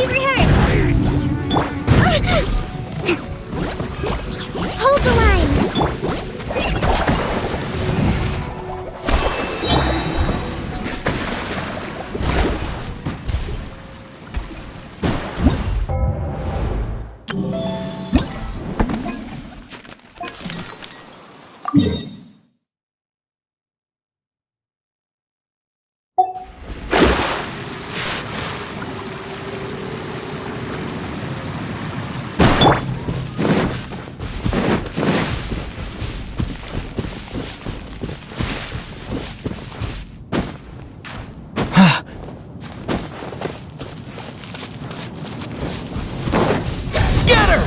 we rehearse. Hold the line. Scatter!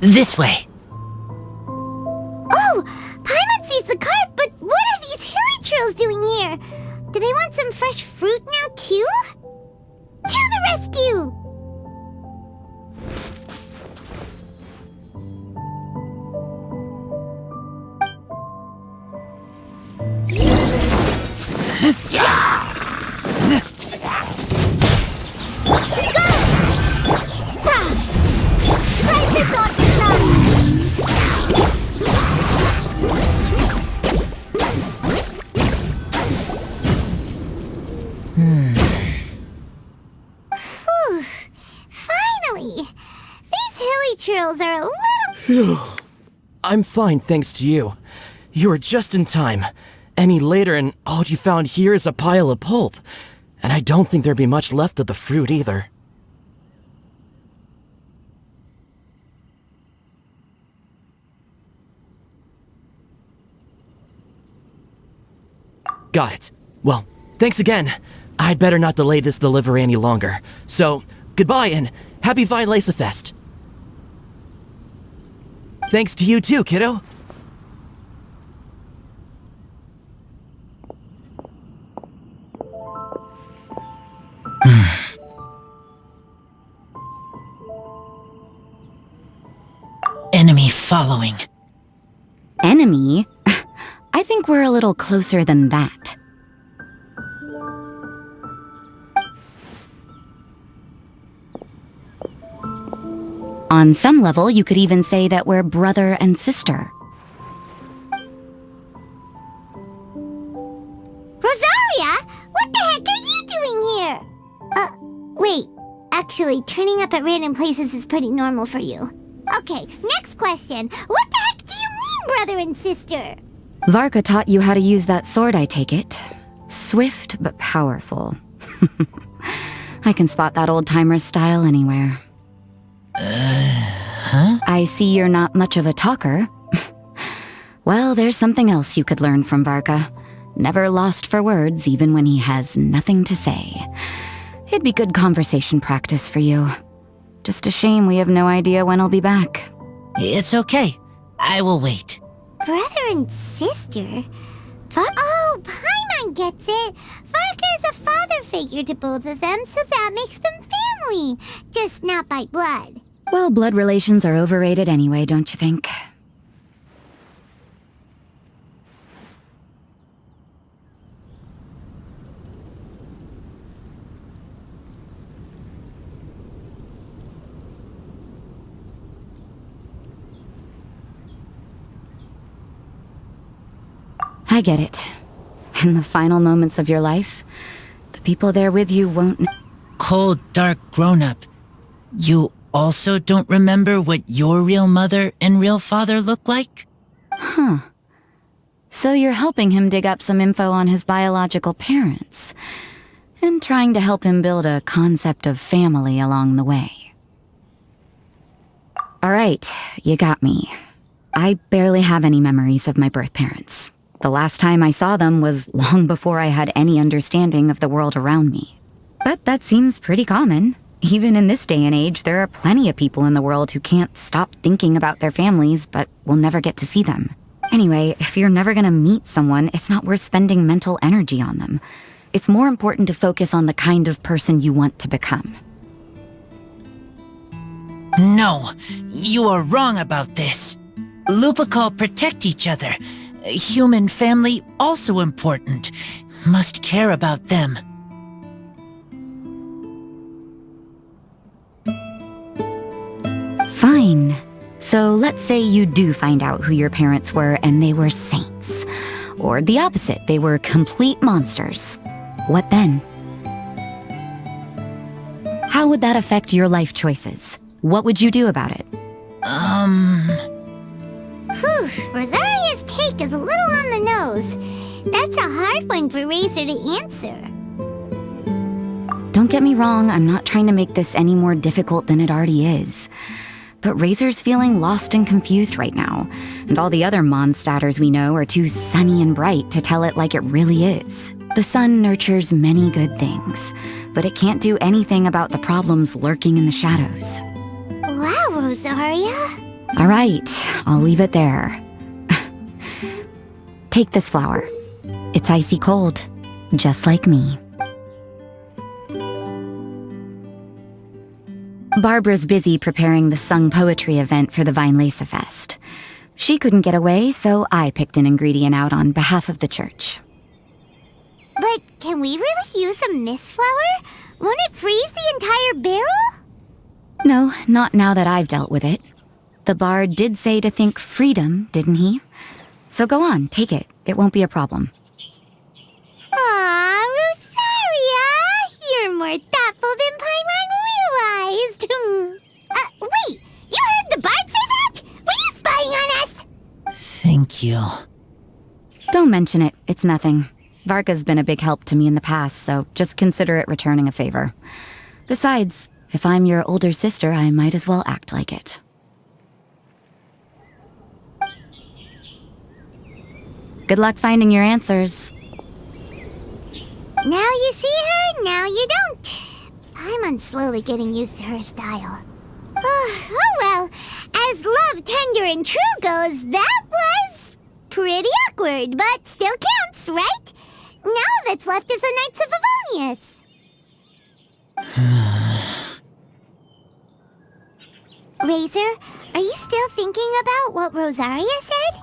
This way. Oh! Paimon sees the cart, but what are these hilly trails doing here? Do they want some fresh fruit now, too? To the rescue! churls are a little... Phew. I'm fine thanks to you. You were just in time. Any later and all you found here is a pile of pulp. And I don't think there'd be much left of the fruit either. Got it. Well, thanks again. I'd better not delay this delivery any longer. So, goodbye and happy Vine Lace-a-Fest. Thanks to you too, kiddo. Enemy following. Enemy? I think we're a little closer than that. On some level, you could even say that we're brother and sister. Rosaria, what the heck are you doing here? Wait. Actually, turning up at random places is pretty normal for you. Okay, next question. What the heck do you mean, brother and sister? Varka taught you how to use that sword, I take it. Swift but powerful. I can spot that old-timer's style anywhere. I see you're not much of a talker. Well, there's something else you could learn from Varka. Never lost for words, even when he has nothing to say. It'd be good conversation practice for you. Just a shame we have no idea when he'll be back. It's okay. I will wait. Brother and sister? Oh, Paimon gets it. Varka is a father figure to both of them, so that makes them family. Just not by blood. Well, blood relations are overrated anyway, don't you think? I get it. In the final moments of your life, the people there with you won't... Cold, dark grown-up. You also don't remember what your real mother and real father look like? Huh. So you're helping him dig up some info on his biological parents, and trying to help him build a concept of family along the way. All right, you got me. I barely have any memories of my birth parents. The last time I saw them was long before I had any understanding of the world around me. But that seems pretty common. Even in this day and age, there are plenty of people in the world who can't stop thinking about their families, but will never get to see them. Anyway, if you're never gonna meet someone, it's not worth spending mental energy on them. It's more important to focus on the kind of person you want to become. No, you are wrong about this. Lupical protect each other. Human family also important. Must care about them. Fine. So let's say you do find out who your parents were and they were saints. Or the opposite, they were complete monsters. What then? How would that affect your life choices? What would you do about it? Whew, Rosaria's take is a little on the nose. That's a hard one for Razor to answer. Don't get me wrong, I'm not trying to make this any more difficult than it already is. But Razor's feeling lost and confused right now, and all the other Mondstadters we know are too sunny and bright to tell it like it really is. The sun nurtures many good things, but it can't do anything about the problems lurking in the shadows. Wow, Rosaria. All right, I'll leave it there. Take this flower. It's icy cold, just like me. Barbara's busy preparing the sung poetry event for the Vine Lace-a-Fest. She couldn't get away, so I picked an ingredient out on behalf of the church. But can we really use a mist flower? Won't it freeze the entire barrel? No, not now that I've dealt with it. The bard did say to think freedom, didn't he? So go on, take it. It won't be a problem. Aw, Rosaria! You're more thoughtful than Paimon realized. Wait! You heard the Thank you. Don't mention it. It's nothing. Varka's been a big help to me in the past, so just consider it returning a favor. Besides, if I'm your older sister, I might as well act like it. Good luck finding your answers. Now you see her, now you don't. Paimon's slowly getting used to her style. Oh well, as love, tender, and true goes, that was pretty awkward, but still counts, right? Now all that's left is the Knights of Favonius. Razor, are you still thinking about what Rosaria said?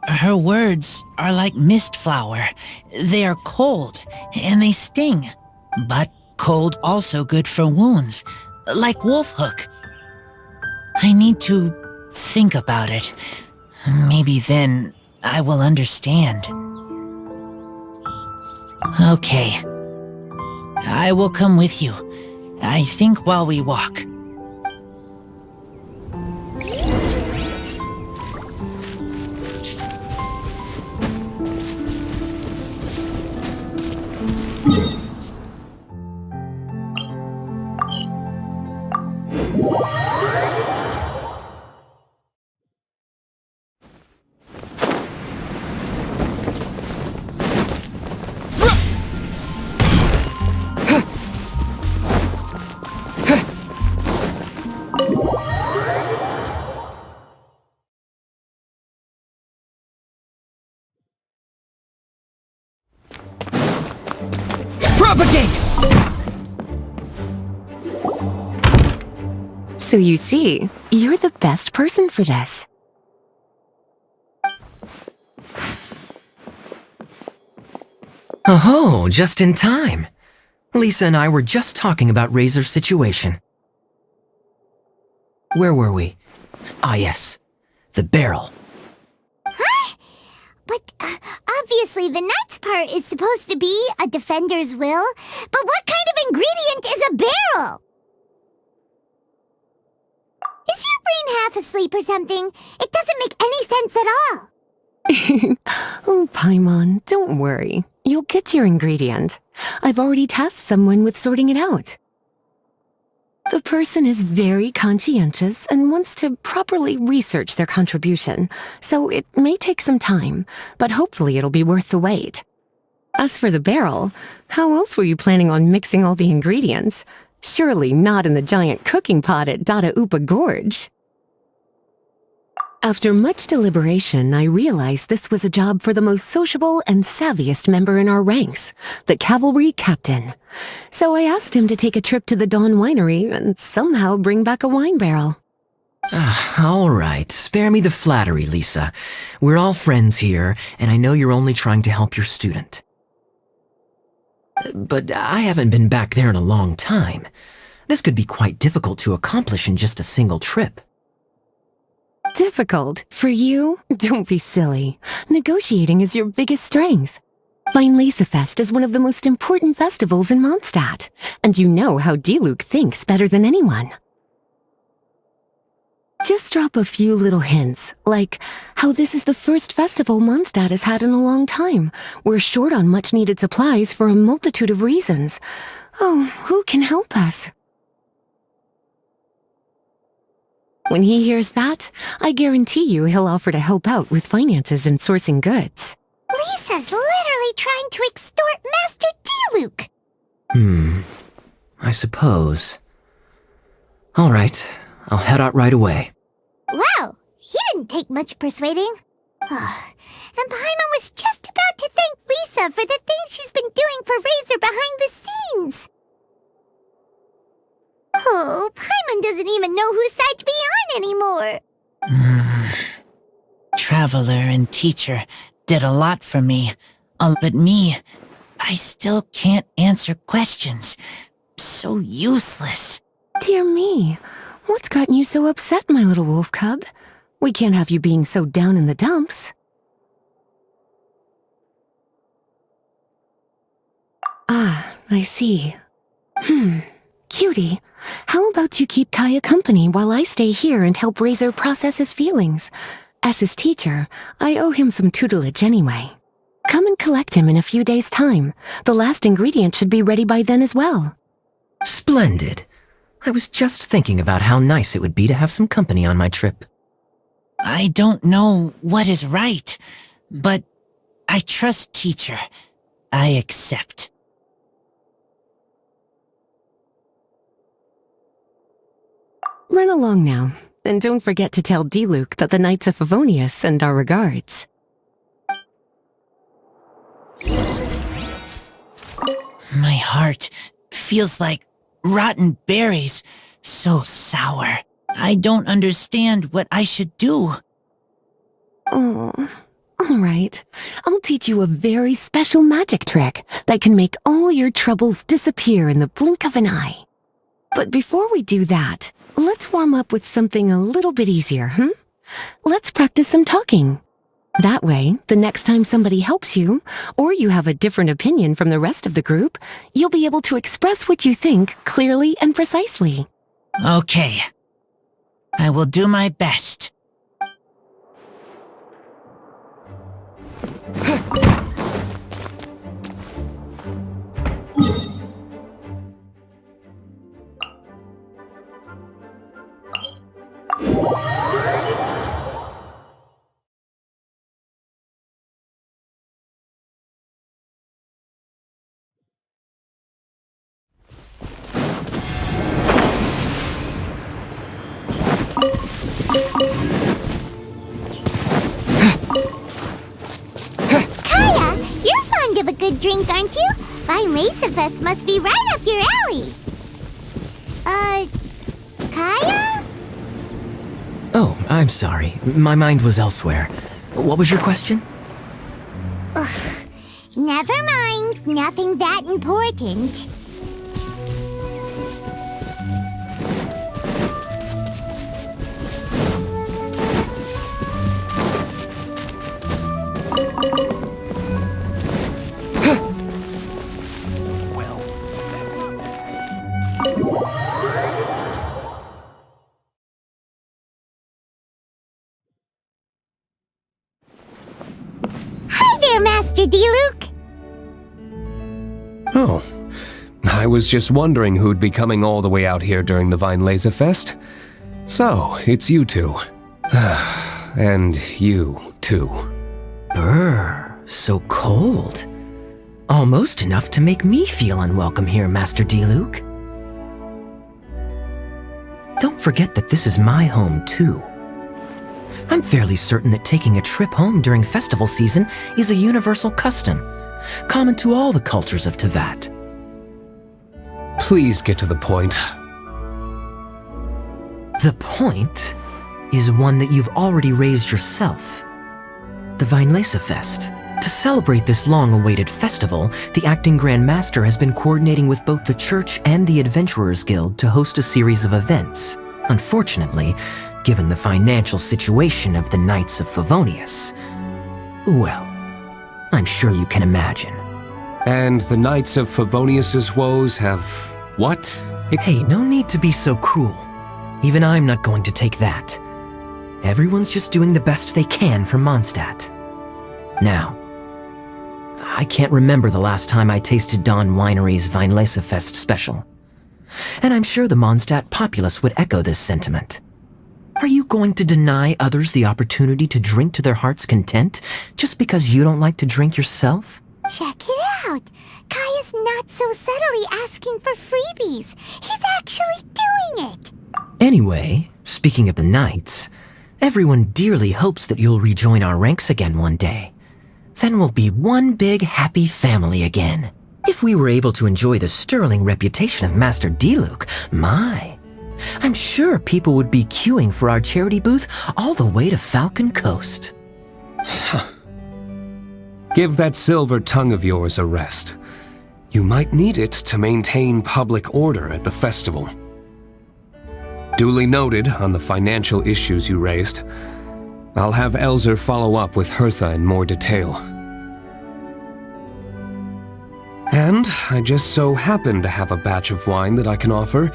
Her words are like mist flower. They are cold, and they sting. But cold also good for wounds, like wolf hook. I need to think about it. Maybe then I will understand. Okay. I will come with you. I think while we walk. Propagate! So you see, you're the best person for this. Oh, just in time. Lisa and I were just talking about Razor's situation. Where were we? Ah, yes. The barrel. Huh? But obviously the Knight's part is supposed to be a defender's will. But what kind of ingredient is a barrel? Is your brain half asleep or something? It doesn't make any sense at all. Oh, Paimon, don't worry. You'll get your ingredient. I've already tasked someone with sorting it out. The person is very conscientious and wants to properly research their contribution, so it may take some time, but hopefully it'll be worth the wait. As for the barrel, how else were you planning on mixing all the ingredients? Surely not in the giant cooking pot at Dada Upa Gorge. After much deliberation, I realized this was a job for the most sociable and savviest member in our ranks, the cavalry captain. So I asked him to take a trip to the Dawn Winery and somehow bring back a wine barrel. All right, spare me the flattery, Lisa. We're all friends here, and I know you're only trying to help your student. But I haven't been back there in a long time. This could be quite difficult to accomplish in just a single trip. Difficult? For you? Don't be silly. Negotiating is your biggest strength. Vine Lisa Fest is one of the most important festivals in Mondstadt, and you know how Diluc thinks better than anyone. Just drop a few little hints, like how this is the first festival Mondstadt has had in a long time. We're short on much-needed supplies for a multitude of reasons. Oh, who can help us? When he hears that, I guarantee you he'll offer to help out with finances and sourcing goods. Lisa's literally trying to extort Master Diluc. I suppose. All right, I'll head out right away. Wow, he didn't take much persuading. And Paimon was just about to thank Lisa for the things she's been doing for Razor behind the scenes. Oh, Paimon doesn't even know whose side to be on anymore. Traveler and teacher did a lot for me. But me, I still can't answer questions. So useless. Dear me, what's gotten you so upset, my little wolf cub? We can't have you being so down in the dumps. Ah, I see. Cutie, how about you keep Kaya company while I stay here and help Razor process his feelings? As his teacher, I owe him some tutelage anyway. Come and collect him in a few days' time. The last ingredient should be ready by then as well. Splendid. I was just thinking about how nice it would be to have some company on my trip. I don't know what is right, but I trust teacher. I accept. Run along now, and don't forget to tell Diluc that the Knights of Favonius send our regards. My heart feels like rotten berries, so sour. I don't understand what I should do. Oh, all right. I'll teach you a very special magic trick that can make all your troubles disappear in the blink of an eye. But before we do that, let's warm up with something a little bit easier, Let's practice some talking. That way, the next time somebody helps you, or you have a different opinion from the rest of the group, you'll be able to express what you think clearly and precisely. Okay. I will do my best. Kaya, you're fond of a good drink, aren't you? Vinesifest must be right up your alley. Kaya? Oh, I'm sorry. My mind was elsewhere. What was your question? Never mind. Nothing that important. Hi there, Master Diluc. Oh, I was just wondering who'd be coming all the way out here during the Vinesifest. So, it's you two. And you, too. Brr, so cold. Almost enough to make me feel unwelcome here, Master Diluc. Don't forget that this is my home, too. I'm fairly certain that taking a trip home during festival season is a universal custom, common to all the cultures of Teyvat. Please get to the point. The point is one that you've already raised yourself. The Vinesifest. To celebrate this long-awaited festival, the Acting Grand Master has been coordinating with both the Church and the Adventurers Guild to host a series of events. Unfortunately, given the financial situation of the Knights of Favonius, well, I'm sure you can imagine. And the Knights of Favonius's woes have what? Hey, no need to be so cruel. Even I'm not going to take that. Everyone's just doing the best they can for Mondstadt. Now, I can't remember the last time I tasted Dawn Winery's Vinesifest special. And I'm sure the Mondstadt populace would echo this sentiment. Are you going to deny others the opportunity to drink to their heart's content just because you don't like to drink yourself? Check it out. Kaya's not so subtly asking for freebies. He's actually doing it. Anyway, speaking of the Knights, everyone dearly hopes that you'll rejoin our ranks again one day. Then we'll be one big happy family again. If we were able to enjoy the sterling reputation of Master Diluc, I'm sure people would be queuing for our charity booth all the way to Falcon Coast. Give that silver tongue of yours a rest. You might need it to maintain public order at the festival. Duly noted on the financial issues you raised. I'll have Elzer follow up with Hertha in more detail. And I just so happen to have a batch of wine that I can offer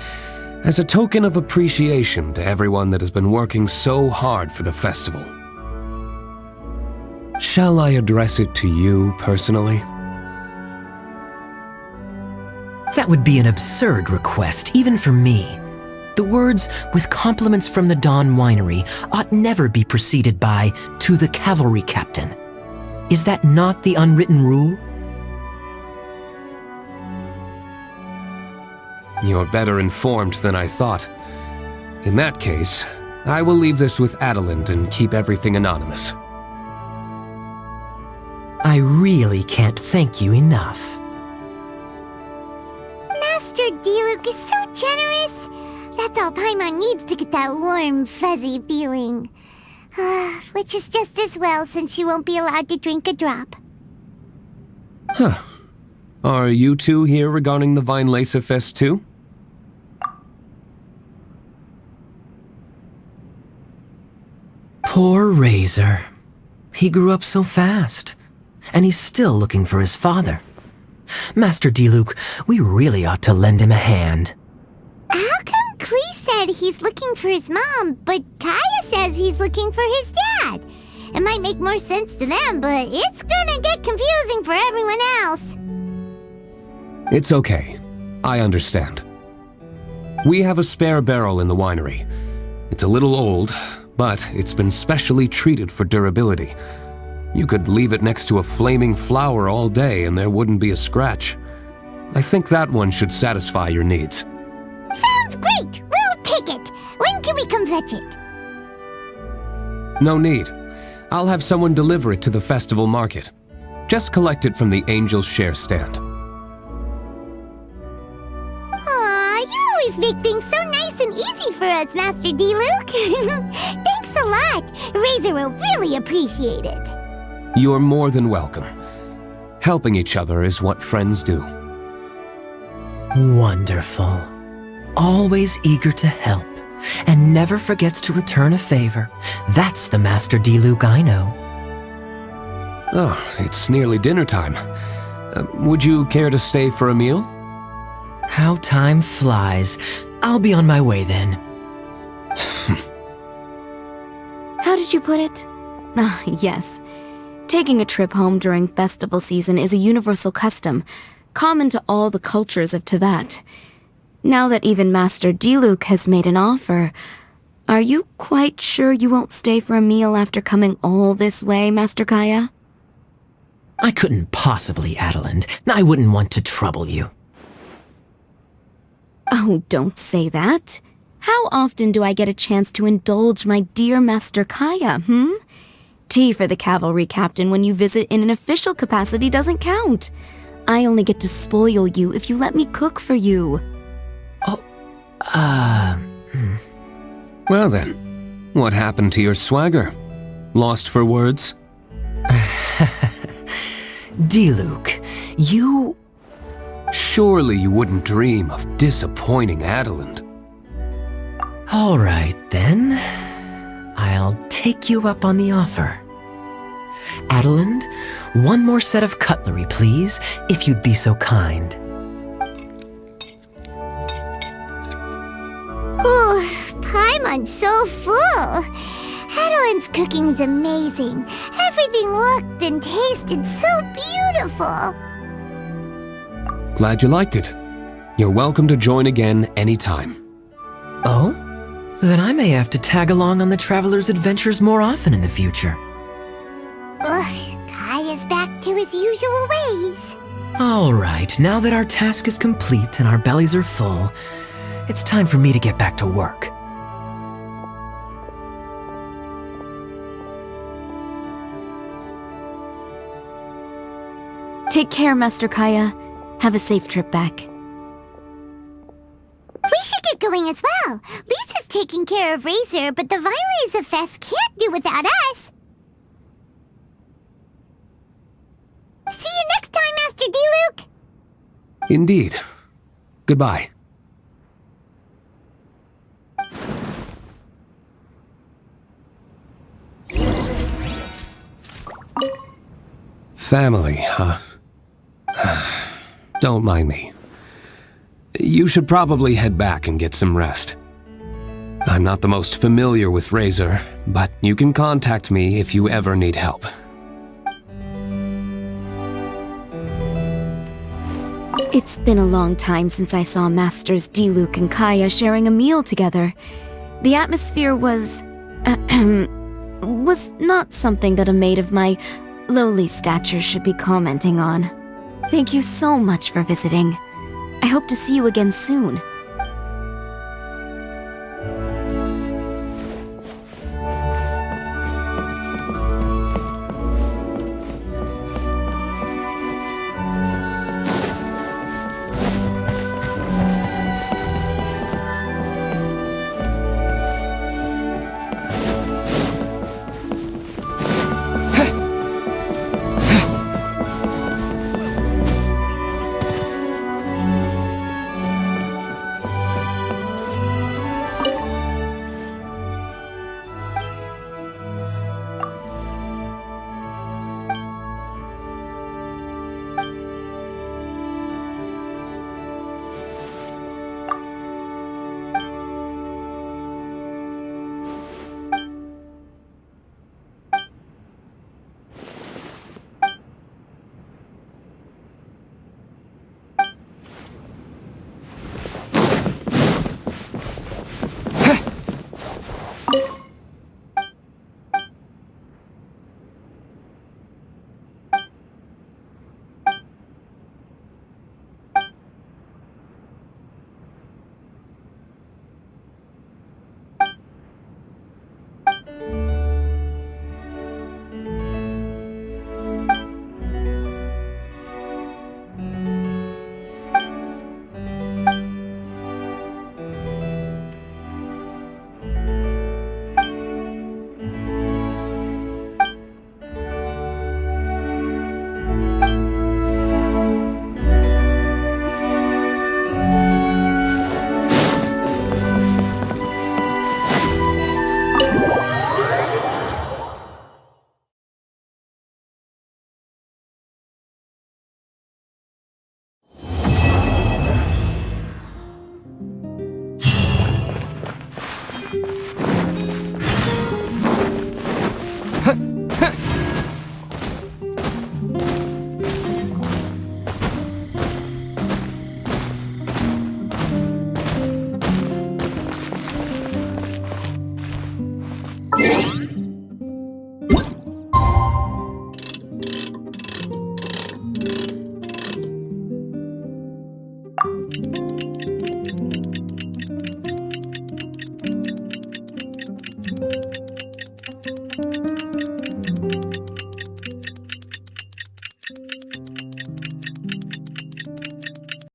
as a token of appreciation to everyone that has been working so hard for the festival. Shall I address it to you personally? That would be an absurd request, even for me. The words, with compliments from the Dawn Winery, ought never be preceded by, to the cavalry captain. Is that not the unwritten rule? You're better informed than I thought. In that case, I will leave this with Adeland and keep everything anonymous. I really can't thank you enough. Master Diluc is so generous. That's all Paimon needs to get that warm, fuzzy feeling. Which is just as well since she won't be allowed to drink a drop. Huh. Are you two here regarding the Vine Lacer Fest too? Poor Razor. He grew up so fast, and he's still looking for his father. Master Diluc, we really ought to lend him a hand. How come Klee said he's looking for his mom, but Kaya says he's looking for his dad? It might make more sense to them, but it's gonna get confusing for everyone else. It's okay. I understand. We have a spare barrel in the winery. It's a little old, but it's been specially treated for durability. You could leave it next to a flaming flower all day and there wouldn't be a scratch. I think that one should satisfy your needs. Sounds great! We'll take it! When can we come fetch it? No need. I'll have someone deliver it to the festival market. Just collect it from the Angel's Share stand. Aw, you always make things so nice and easy for us, Master Diluc. Thanks a lot. Razor will really appreciate it. You're more than welcome. Helping each other is what friends do. Wonderful. Always eager to help, and never forgets to return a favor. That's the Master Diluc I know. Oh, it's nearly dinner time. Would you care to stay for a meal? How time flies. I'll be on my way then. How did you put it? Ah, yes. Taking a trip home during festival season is a universal custom, common to all the cultures of Teyvat. Now that even Master Diluc has made an offer, are you quite sure you won't stay for a meal after coming all this way, Master Kaya? I couldn't possibly, Adeland. I wouldn't want to trouble you. Oh, don't say that. How often do I get a chance to indulge my dear Master Kaya, Tea for the cavalry captain when you visit in an official capacity doesn't count. I only get to spoil you if you let me cook for you. Well then, what happened to your swagger? Lost for words? Diluc, you... Surely you wouldn't dream of disappointing Adeland. All right, then. I'll take you up on the offer. Adeland, one more set of cutlery, please, if you'd be so kind. Ooh, Paimon's so full. Adeland's cooking is amazing. Everything looked and tasted so beautiful. Glad you liked it. You're welcome to join again anytime. Oh? Then I may have to tag along on the Traveler's adventures more often in the future. Ugh, Kaya's back to his usual ways. All right, now that our task is complete and our bellies are full, it's time for me to get back to work. Take care, Master Kaya. Have a safe trip back. We should get going as well. Lisa's taking care of Razor, but the Vine Fest can't do without us. See you next time, Master Diluc. Indeed. Goodbye. Family, huh? Don't mind me. You should probably head back and get some rest. I'm not the most familiar with Razor, but you can contact me if you ever need help. It's been a long time since I saw Masters Diluc and Kaya sharing a meal together. The atmosphere was not something that a maid of my lowly stature should be commenting on. Thank you so much for visiting. I hope to see you again soon.